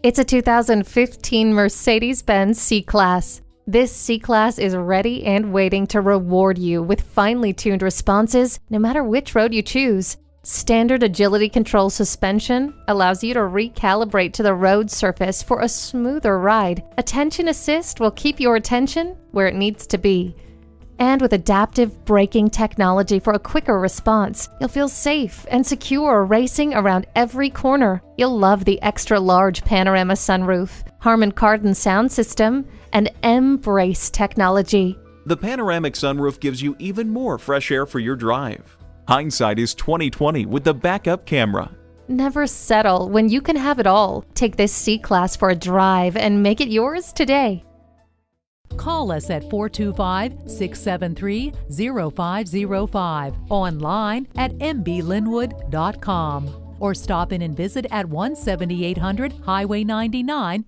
It's a 2015 Mercedes-Benz C-Class. This C-Class is ready and waiting to reward you with finely tuned responses no matter which road you choose. Standard agility control suspension allows you to recalibrate to the road surface for a smoother ride. Attention assist will keep your attention where it needs to be. And with adaptive braking technology for a quicker response, you'll feel safe and secure racing around every corner. You'll love the extra-large panorama sunroof, Harman Kardon sound system, and M-Brace technology. The panoramic sunroof gives you even more fresh air for your drive. Hindsight is 20/20 with the backup camera. Never settle when you can have it all. Take this C-Class for a drive and make it yours today. Call us at 425-673-0505, online at mblinwood.com, or stop in and visit at 17800 Highway 99,